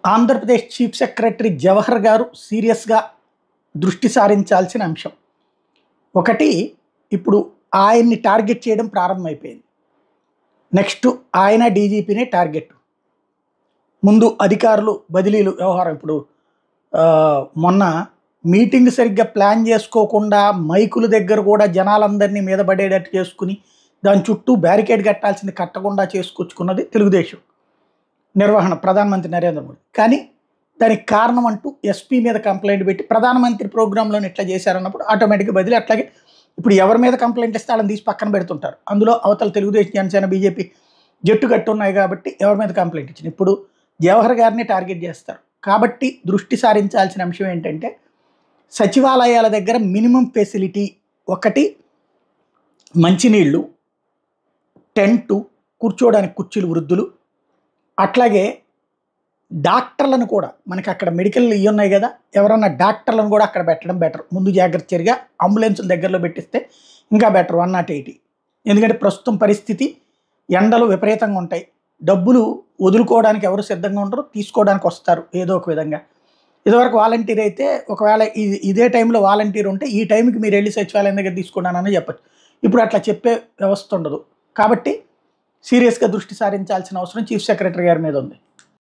Andhra Pradesh chief secretary Jawahar గారు సీరియస్‌గా దృష్టి సారించాల్సిన అంశం. ఒకటి, ఇప్పుడు ఆయన్ని టార్గెట్ చేయడం ప్రారంభమైపోయింది. నెక్స్ట్ ఆయన డీజీపీనే టార్గెట్. ముందు అధికారులు బదిలీలు వ్యవహారం. ఇప్పుడు మొన్న మీటింగ్ సరిగ్గా ప్లాన్ చేసుకోకుండా మైకుల దగ్గర కూడా జనాలందరినీ మీద పడేటట్టు చేసుకుని దాని చుట్టూ బ్యారికేడ్ కట్టాల్సింది కట్టకుండా చేసుకొచ్చుకున్నది తెలుగుదేశం నిర్వహణ, ప్రధానమంత్రి నరేంద్ర మోడీ. కానీ దానికి కారణం అంటూ ఎస్పీ మీద కంప్లైంట్ పెట్టి ప్రధానమంత్రి ప్రోగ్రాంలోని ఇట్లా చేశారన్నప్పుడు ఆటోమేటిక్గా బదిలీ. అట్లాగే ఇప్పుడు ఎవరి మీద కంప్లైంట్ ఇస్తే వాళ్ళని తీసి పక్కన పెడుతుంటారు. అందులో అవతల తెలుగుదేశం, జనసేన, బీజేపీ జట్టు కట్టి ఉన్నాయి కాబట్టి ఎవరి మీద కంప్లైంట్ ఇచ్చింది. ఇప్పుడు జవహర్ గారిని టార్గెట్ చేస్తారు. కాబట్టి దృష్టి సారించాల్సిన అంశం ఏంటంటే సచివాలయాల దగ్గర మినిమం ఫెసిలిటీ ఒకటి, మంచినీళ్ళు, టెంటు, కూర్చోవడానికి కుర్చీలు వృద్ధులు, అట్లాగే డాక్టర్లను కూడా మనకి అక్కడ మెడికల్ ఇవి ఉన్నాయి కదా, ఎవరన్నా డాక్టర్లను కూడా అక్కడ పెట్టడం బెటర్. ముందు జాగ్రత్త చర్యగా అంబులెన్సుల దగ్గరలో పెట్టిస్తే ఇంకా బెటర్ 108. ఎందుకంటే ప్రస్తుతం పరిస్థితి ఎండలు విపరీతంగా ఉంటాయి. డబ్బులు వదులుకోవడానికి ఎవరు సిద్ధంగా ఉండరు, తీసుకోవడానికి వస్తారు ఏదో ఒక విధంగా. ఇదివరకు వాలంటీర్ అయితే ఒకవేళ ఇదే టైంలో వాలంటీర్ ఉంటే ఈ టైంకి మీరు వెళ్ళి సచివాలయం దగ్గర తీసుకున్నానని చెప్పచ్చు. ఇప్పుడు అట్లా చెప్పే వ్యవస్థ ఉండదు. కాబట్టి సీరియస్గా దృష్టి సారించాల్సిన అవసరం చీఫ్ సెక్రటరీ గారి మీద ఉంది.